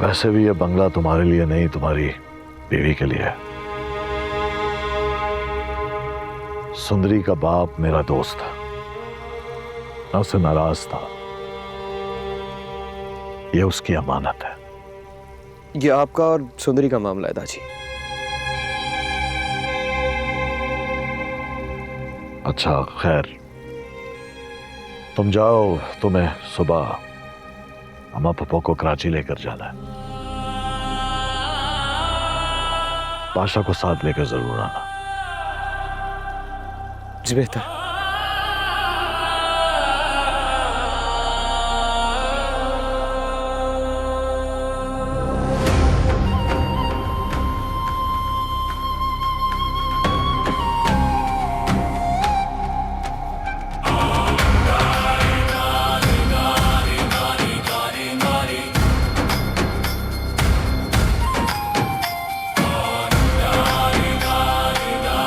वैसे भी ये बंगला तुम्हारे लिए नहीं, तुम्हारी बीवी के लिए है। सुंदरी का बाप मेरा दोस्त था, मैं उससे नाराज था। ये उसकी अमानत है। ये आपका और सुंदरी का मामला है दाजी। अच्छा खैर, तुम जाओ, तुम्हें सुबह अम्मा पप्पो को कराची लेकर जाना है। पाशा को साथ लेकर जरूर आना। जी बेहतर।